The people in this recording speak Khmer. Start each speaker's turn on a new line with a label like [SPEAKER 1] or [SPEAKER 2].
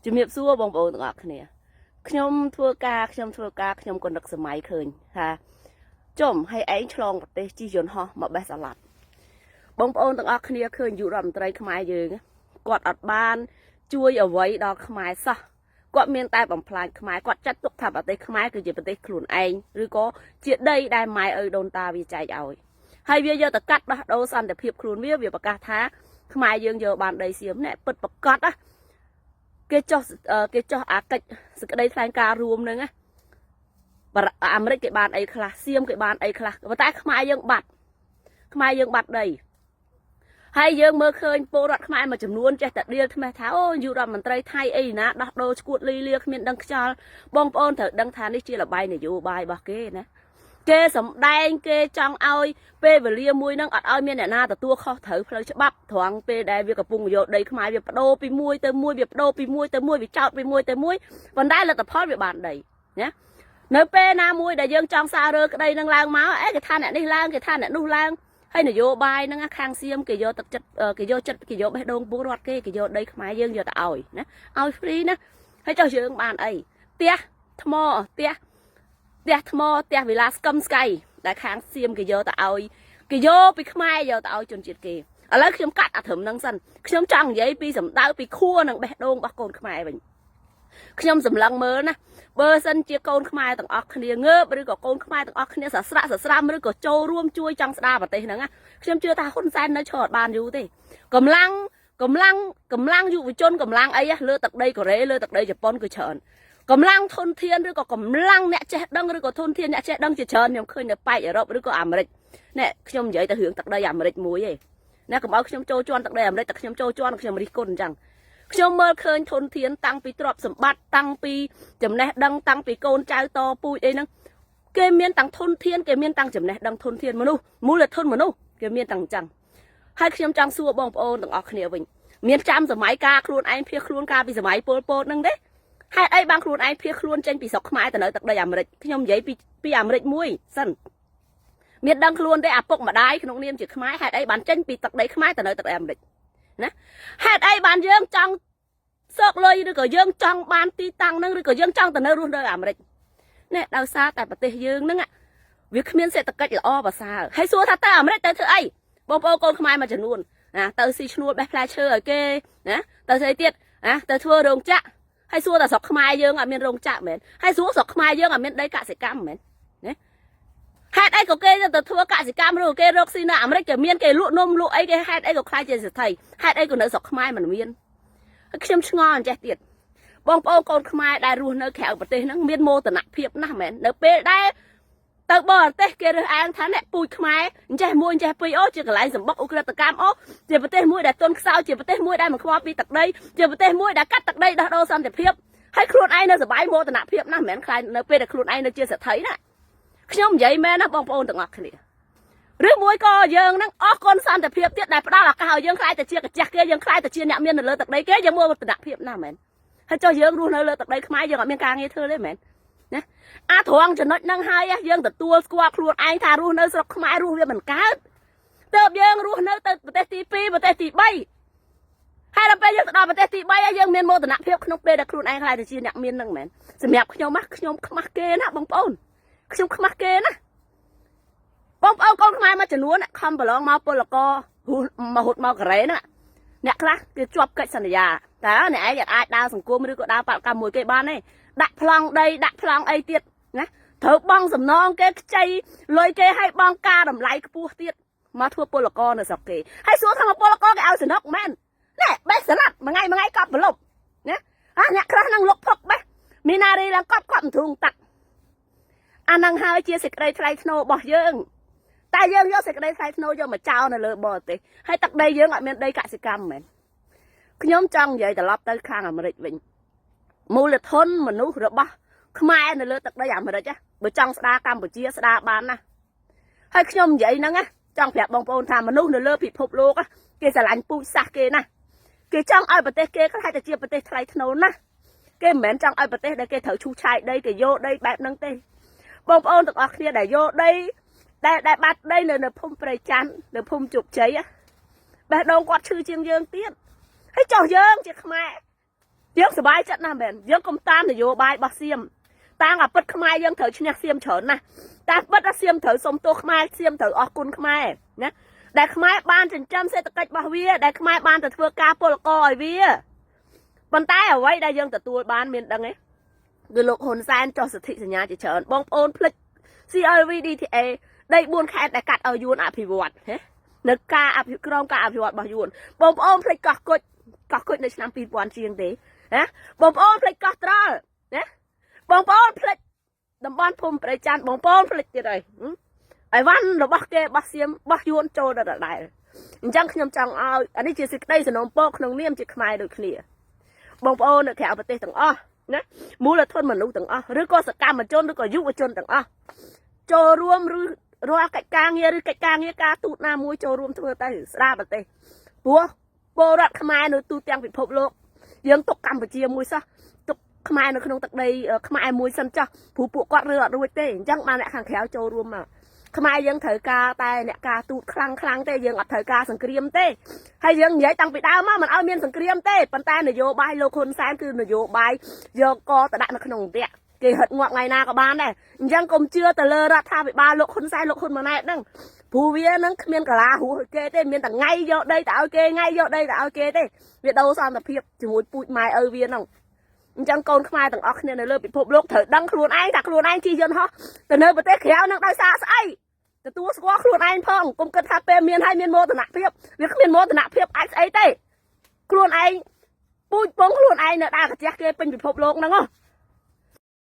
[SPEAKER 1] ជំរាបសួរបងប្អូនទាំងអស់គ្នាខ្ញុំធ្វើការខ្ញុំក៏នឹកសម័យឃើញថាចំឲ្យឯងឆ្លងប្រទេសជិះយន្តហោះមកបេះសាឡាត់បងប្អូនទាំងអស់គ្នាឃើញយុរដ្ឋមន្ត្រីខ្មែរយើងគាត់អត់បានជួយអ្វីដល់ខ្មែរសោះគាត់មានតែបំផ្លាញខ្មែរគាត់ចាត់ទុកថាប្រទេសខ្មែរគឺជាប្រទេសខ្លួនឯងឬក៏ជាដីដែលម៉ែឪដូនតាវាចែកឲ្យហើយវាយកទៅកាត់ដោះដូរសន្តិភាពខ្លួនវាប្រកាសថាខ្មែរយើងយកបានដីសៀមនេះពិតប្រកបណាគេចោះអាកិច្ចសេចក្តីថ្លែងការណ៍រួមហ្នឹងណាអាមេរិកគេបានអីខ្លះសៀមគេបានអីខ្លះប៉ុន្តែខ្មែរយើងបាត់ដីហើយយើងមើលឃើញពលរដ្ឋខ្មែរមួយចំនួនចេះតែដៀលថ្មេះថាអូយុរដ្ឋមន្ត្រីថៃអីណាដោះដូរឈួតលីលាគ្មានដឹងខ្យល់បងប្អូនត្រូវដឹងថានេះជាលបាយនយោបាយរបស់គេណាគេសំដែងគេចង់ឲ្យពេលវេលាមួយហ្នឹងអត់ឲ្យមានអ្នកណាទទួលខុសត្រូវផ្លូវច្បាប់ត្រង់ពេលដែលវាកំពុងយកដីខ្មែរវាបដូរពីមួយទៅមួយវាបដូរពីមួយទៅមួយវាចោតពីមួយទៅមួយប៉ុន្តែលទ្ធផលវាបានដីណានៅពេលណាមួយដែលយើងចង់សាររើក្តីនឹងឡើងមកអេគេថាអ្នកនេះឡើងគេថាអ្នកនោះឡើងហើយនយោបាយហ្នឹងខាងសៀមគេយកទឹកចិត្តគេយកចិត្តគេយកបេះដូងពលរដ្ឋគេយកដីខ្មែរយើងយកទៅឲ្យណាឲ្យហ្វ្រីណាហើយចុះយើងបានអីផ្ទះថ្មផ្ទះវិឡាស្កឹមស្កៃដែលខាងសៀមគេយកទៅឲ្យគេយកពីខ្មែរយកទៅឲ្យជនជាតិគេឥឡូវខ្ញុំកាត់អាត្រឹមហ្នឹងសិនខ្ញុំចង់និយាយពីសម្ដៅពីខួរនិងបេះដូងរបស់កូនខ្មែរវិញខ្ញុំសម្លឹងមើលណាបើសិនជាកូនខ្មែរទាំងអស់គ្នាងើបឬក៏កូនខ្មែរទាំងអស់គ្នាសស្រាក់សស្រាំឬក៏ចូលរួមជួយចង់ស្ដារប្រទេសហ្នឹងខ្ញុំជឿថាហ៊ុនសែននៅឈរអត់បានយូរទេកម្លាំងយុវជនកម្លាំងអីលើទឹកដីកូរ៉េលើទឹកដីជប៉ុនគឺច្រើនកម្លាំងធនធានឬក៏កម្លាំងអ្នកចេះដឹងឬក៏ធនធានអ្នកចេះដឹងជាច្រើនខ្ញុំឃើញនៅប៉ែកអឺរ៉ុបឬក៏អាមេរិកនេះខ្ញុំនិយាយទៅរឿងទឹកដីអាមេរិកមួយឯងណាកុំឲ្យខ្ញុំចូលជន់ទឹកដីអាមេរិកតែខ្ញុំចូលជន់ខ្ញុំរិះគន់អញ្ចឹងខ្ញុំមើលឃើញធនធានតាំងពីទ្រព្យសម្បត្តិតាំងពីចំណេះដឹងតាំងពីកូនចៅតពូជអីហ្នឹងគេមានតាំងធនធានគេមានតាំងចំណេះដឹងធនធានមនុស្សមូលធនមនុស្សគេមានតាំងអញ្ចឹងហើយខ្ញុំចង់សួរបងប្អូនទាំងអស់គ្នាវិញមានចាំសម័យការខ្លួនឯងភៀសខ្លួនកាលពីសម័យពលពតហ្នឹងទេហេតុអីបានខ្លួនឯងភៀសខ្លួនចេញពីស្រុកខ្មែរទៅនៅទឹកដីអាមេរិកខ្ញុំនិយាយពីអាមេរិកមួយសិនមានដឹងខ្លួនទេឪពុកម្ដាយក្នុងនាមជាខ្មែរហេតុអីបានចេញពីទឹកដីខ្មែរទៅនៅទឹកដីអាមេរិកណាហេតុអីបានយើងចង់សោកលុយឬក៏យើងចង់បានទីតាំងហ្នឹងឬក៏យើងចង់ទៅនៅរស់នៅអាមេរិកនេះដោយសារតែប្រទេសយើងហ្នឹងវាគ្មានសេដ្ឋកិច្ចល្អប្រសើរហើយសួរថាទៅអាមេរិកទៅធ្វើអីបងប្អូនកូនខ្មែរមួយចំនួនណាទៅស៊ីឈ្នួលបេះផ្លែឈើឲ្យគេណាទៅស្អីទៀតណាទៅធ្វើរោងចក្រហើយសួរតែស្រុកខ្មែរយើងអត់មានរោងចក្រមែនហើយសួរស្រុកខ្មែរយើងអត់មានដីកសិកម្មមែនណាហេតុអីក៏គេទៅធ្វើកសិកម្មឬគេរកស៊ីនៅអាមេរិកគេមានគេលក់នំលក់អីគេហេតុអីក៏ខ្លាចជាសេដ្ឋីហេតុអីក៏នៅស្រុកខ្មែរមិនមានខ្ញុំឆ្ងល់អញ្ចេះទៀតបងប្អូនកូនខ្មែរដែលរស់នៅក្រៅប្រទេសហ្នឹងមានមោទនភាពណាស់មែននៅពេលដែលទៅបរទេសគេរើសអើងថាអ្នកពូជខ្មែរអញ្ចេះមួយអញ្ចេះពីរអូជាកន្លែងសម្បុកអ ுக ្រិតកម្មអូជាប្រទេសមួយដែលទន់ខ្សោយជាប្រទេសមួយដែលមិនខ្វល់ពីទឹកដីជាប្រទេសមួយដែលកាត់ទឹកដីដោះដូរសន្តិភាពហើយខ្លួនឯងនៅសបាយមោទនភាពណាស់មិនមែនខ្លាចនៅពេលដែលខ្លួនឯងនៅជាសេដ្ឋីណាខ្ញុំនិយាយមែនណាបងប្អូនទាំងអស់គ្នាឬមួយក៏យើងនឹងអស់គុណសន្តិភាពទៀតដែលផ្ដល់ឱកាសឲ្យយើងខ្លាចទៅជាកាជះគេយើងខ្លាចទៅជាអ្នកមាននៅលើទឹកដីគេយើងមោទនភាពណាស់មែនហើយចុះយើងរស់នៅលើទឹកដីខ្មែរយើងអត់មានការងារធ្វើទេមែនណាអាត្រង់ចំណុចហ្នឹងហើយយើងទទួលស្គាល់ខ្លួនឯងថារស់នៅស្រុកខ្មែររស់វាមិនកើតទើបយើងរស់នៅទៅប្រទេសទី2ប្រទេសទី3ហើយដល់ពេលយើងទៅដល់ប្រទេសទី3យើងមានមោទនភាពក្នុងពេលដែលខ្លួនឯងខ្លាចទៅជាអ្នកមានហ្នឹងមែនសម្រាប់ខ្ញុំខ្ញុំខ្មាស់គេណាបងប្អូនខ្ញុំខ្មាស់គេណាបងប្អូនកូនខ្មែរមួយចំនួនខំប្រឡងមកពលករមកហូតមកកូរ៉េណាអ្នកខ្លះគេជាប់កិច្ចសន្យាតើអ្នកឯងអាចដើរសង្គមឬក៏ដើរបដកម្មមួយគេបានទេដាក់ប្លង់ដីដាក់ប្លង់អីទៀតណាត្រូវបង់សំណងគេខ្ចីលុយគេឲ្យបង់ការតម្លៃខ្ពស់ទៀតមកធ្វើពលករនៅស្រុកគេហើយសួរថាមកពលករគេឲ្យសំណុកមែនណែបេះសាឡាត់មួយថ្ងៃកប់ប្រឡប់ណាអ្នកខ្លះនឹងលុកផឹកបេះមីណារីឡើងកប់មិនទ្រូងតាក់អានឹងហើយជាសេចក្តីថ្លៃថ្នូររបស់យើងតែយើងយកសេចក្តីថ្លៃថ្នូរយកមកចោលនៅលើបរទេសហើយទឹកដីយើងអត់មានដីកសិកម្មមែនខ្ញុំចង់និយាយត្រឡប់ទៅខាងអាមេរិកវិញមូលធនមនុស្សរបស់ខ្មែរនៅលើទឹកដីអាមេរិកបើចង់ស្ដារកម្ពុជាស្ដារបានណាហើយខ្ញុំនិយាយហ្នឹងចង់ប្រាប់បងប្អូនថាមនុស្សនៅលើពិភពលោកគេស្រឡាញ់ពូជសាសន៍គេណាគេចង់ឲ្យប្រទេសគេខ្លាចតែជាប្រទេសថ្លៃថ្នូរណាគេមិនមែនចង់ឲ្យប្រទេសដែលគេត្រូវឈូសឆាយដីគេយកដីបែបហ្នឹងទេបងប្អូនទាំងអស់គ្នាដែលយកដីដែលបាត់ដីនៅភូមិព្រៃច័ន្ទនៅភូមិជោគជ័យបេះដូងគាត់ឈឺជាងយើងទៀតហើយចុះយើងជាខ្មែរ យើងសบายចិត្តណាស់មែនយើងកុំតាមនយោបាយរបស់សៀមតាំងអាពិតខ្មែរយើងត្រូវឈ្នះសៀមច្រើនណាស់តែពិតថាសៀមត្រូវសុំទោសខ្មែរសៀមត្រូវអរគុណខ្មែរណាដែលខ្មែរបានចិញ្ចឹមសេដ្ឋកិច្ចរបស់វាដែលខ្មែរបានទៅធ្វើការពលករឲ្យវាប៉ុន្តែអ្វីដែលយើងទទួលបានមានដឹងទេគឺលោកហ៊ុនសែនចុះសិទ្ធិសញ្ញាជាច្រើនបងប្អូនភ្លេច CLVDTA ដី4ខេត្តដែលកាត់ឲ្យយួនអភិវឌ្ឍនៅការក្រមការអភិវឌ្ឍរបស់យួនបងប្អូនភ្លេចកោះគុជនៅឆ្នាំ2000ជាងទេណាបងប្អូនភ្លេចកោះត្រល់ណាបងប្អូនភ្លេចតំបន់ភូមិប្រៃច័ន្ទបងប្អូនភ្លេចទៀតហើយអីវ៉ាន់របស់គេរបស់សៀមរបស់យួនចូលដល់ដដែលអញ្ចឹងខ្ញុំចង់ឲ្យអានេះជាសេចក្តីសំណូមពរក្នុងនាមជាខ្មែរដូចគ្នាបងប្អូននៅក្រៅប្រទេសទាំងអស់ណាមូលធនមនុស្សទាំងអស់ឬក៏សកម្មជនឬក៏យុវជនទាំងអស់ចូលរួមឬរាល់កិច្ចការងារឬកិច្ចការងារការទូតណាមួយចូលរួមធ្វើទៅស្ដារប្រទេសព្រោះពលរដ្ឋខ្មែរនៅទូទាំងពិភពលោកយើងទុកកម្ពុជាមួយសោះទុកខ្មែរនៅក្នុងទឹកដីខ្មែរមួយសិនចោះព្រោះពួកគាត់រើអត់រួចទេអញ្ចឹងបានអ្នកខាងក្រៅចូលរួមមកខ្មែរយើងត្រូវការតែអ្នកការទូតខ្លាំងទេយើងអត់ត្រូវការសង្គ្រាមទេហើយយើងនិយាយតាំងពីដើមមកមិនឲ្យមានសង្គ្រាមទេប៉ុន្តែនយោបាយលោកហ៊ុនសែនគឺនយោបាយយកកទៅដាក់នៅក្នុងអន្ទាក់គេហិតងាប់ថ្ងៃណាក៏បានដែរអញ្ចឹងកុំជឿទៅលើរដ្ឋាភិបាលលោកហ៊ុនសែនលោកហ៊ុនម៉ាណែតហ្នឹងព្រោះវានឹងគ្មានកលាហួសគេទេមានតែថ្ងៃយកដីទៅឲ្យគេថ្ងៃយកដីទៅឲ្យគេទេវាដូរសន្តិភាពជាមួយពូជម៉ែឪវាហ្នឹងអញ្ចឹងកូនខ្មែរទាំងអស់គ្នានៅលើពិភពលោកត្រូវដឹងខ្លួនឯងថាខ្លួនឯងជិះយន្តហោះទៅនៅប្រទេសក្រៅនឹងដោយសារស្អីទទួលស្គាល់ខ្លួនឯងផងកុំគិតថាពេលមានហើយមានមោទនភាពវាគ្មានមោទនភាពអាចស្អីទេខ្លួនឯងពូជពងខ្លួនឯងនៅដើរកាជះគេពេញពិភពលោកហ្នឹងហ៎